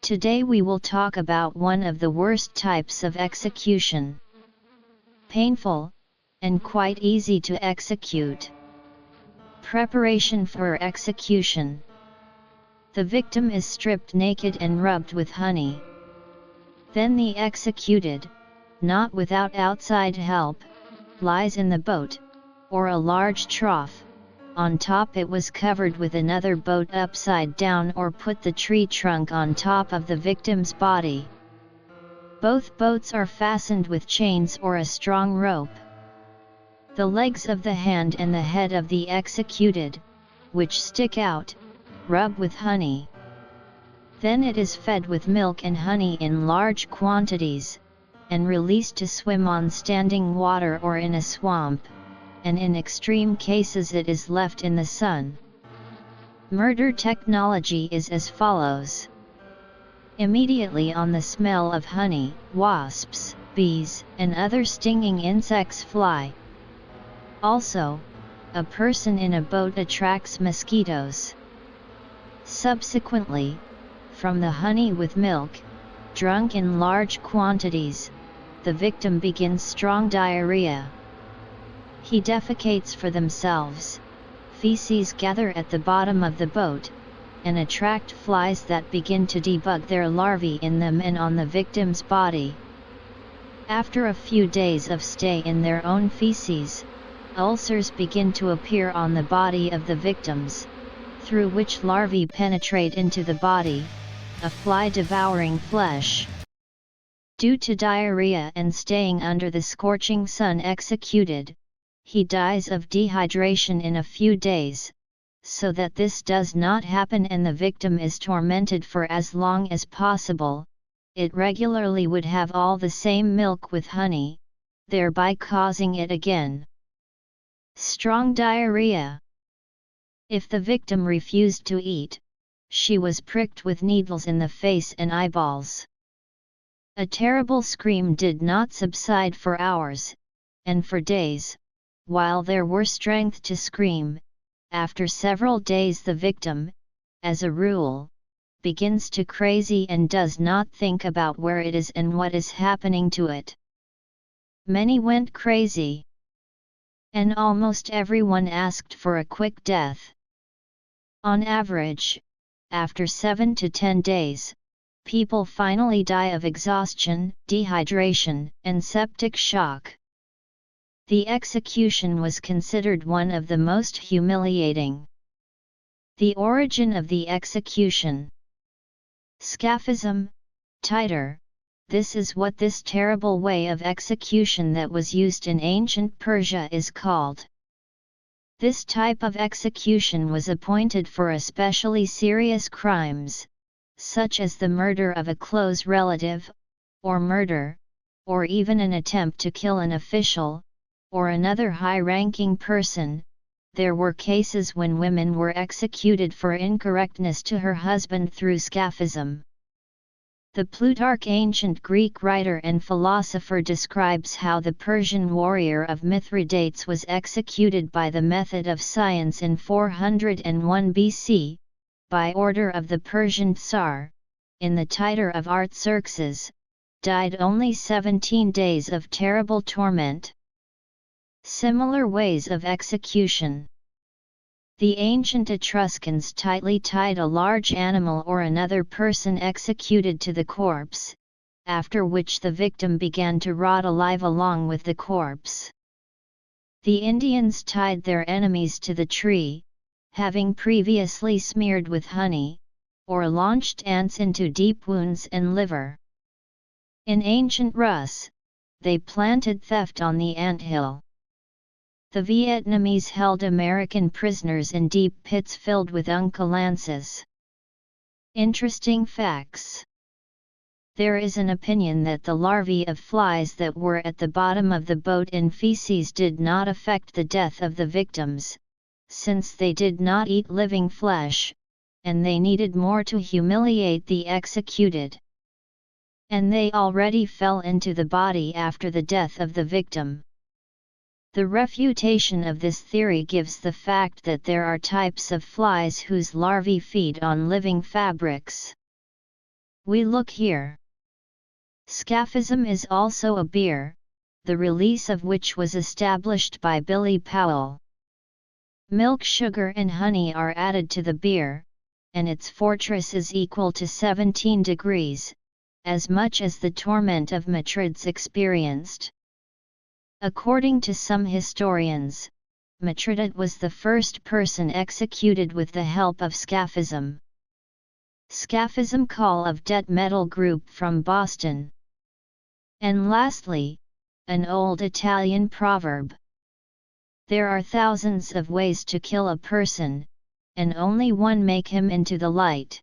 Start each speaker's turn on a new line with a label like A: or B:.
A: Today we will talk about one of the worst types of execution. Painful, and quite easy to execute. Preparation for execution. The victim is stripped naked and rubbed with honey. Then the executed, not without outside help, lies in the boat, or a large trough. On top it was covered with another boat upside down or put the tree trunk on top of the victim's body. Both boats are fastened with chains or a strong rope. The legs of the hand and the head of the executed, which stick out, rub with honey. Then it is fed with milk and honey in large quantities, and released to swim on standing water or in a swamp, and in extreme cases it is left in the sun. Murder technology is as follows. Immediately on the smell of honey, wasps, bees, and other stinging insects fly. Also, a person in a boat attracts mosquitoes. Subsequently, from the honey with milk, drunk in large quantities, the victim begins strong diarrhea. He defecates for themselves, feces gather at the bottom of the boat, and attract flies that begin to debug their larvae in them and on the victim's body. After a few days of stay in their own feces, ulcers begin to appear on the body of the victims, through which larvae penetrate into the body, a fly devouring flesh. Due to diarrhea and staying under the scorching sun executed, he dies of dehydration in a few days. So that this does not happen and the victim is tormented for as long as possible, it regularly would have all the same milk with honey, thereby causing it again. Strong diarrhea. If the victim refused to eat, she was pricked with needles in the face and eyeballs. A terrible scream did not subside for hours, and for days, while there were strength to scream. After several days the victim, as a rule, begins to crazy and does not think about where it is and what is happening to it. Many went crazy. And almost everyone asked for a quick death. On average, after 7 to 10 days, people finally die of exhaustion, dehydration, and septic shock. The execution was considered one of the most humiliating. The origin of the execution. Scaphism, tighter. This is what this terrible way of execution that was used in ancient Persia is called. This type of execution was appointed for especially serious crimes, such as the murder of a close relative, or murder, or even an attempt to kill an official, or another high-ranking person. There were cases when women were executed for incorrectness to her husband through Scaphism. The Plutarch, ancient Greek writer and philosopher, describes how the Persian warrior of Mithridates was executed by the method of science in 401 BC, by order of the Persian Tsar, in the title of Artaxerxes, died only 17 days of terrible torment. Similar ways of execution. The ancient Etruscans tightly tied a large animal or another person executed to the corpse, after which the victim began to rot alive along with the corpse. The Indians tied their enemies to the tree, having previously smeared with honey, or launched ants into deep wounds and liver. In ancient Rus, they planted theft on the anthill. The Vietnamese held American prisoners in deep pits filled with Unca lances. Interesting facts. There is an opinion that the larvae of flies that were at the bottom of the boat in feces did not affect the death of the victims, since they did not eat living flesh, and they needed more to humiliate the executed. And they already fell into the body after the death of the victim. The refutation of this theory gives the fact that there are types of flies whose larvae feed on living fabrics. We look here. Scaphism is also a beer, the release of which was established by Billy Powell. Milk, sugar and honey are added to the beer, and its fortress is equal to 17 degrees, as much as the torment of Mithridates experienced. According to some historians, Mithridates was the first person executed with the help of Scaphism. Scaphism, call of death metal group from Boston. And lastly, an old Italian proverb. There are thousands of ways to kill a person, and only one make him into the light.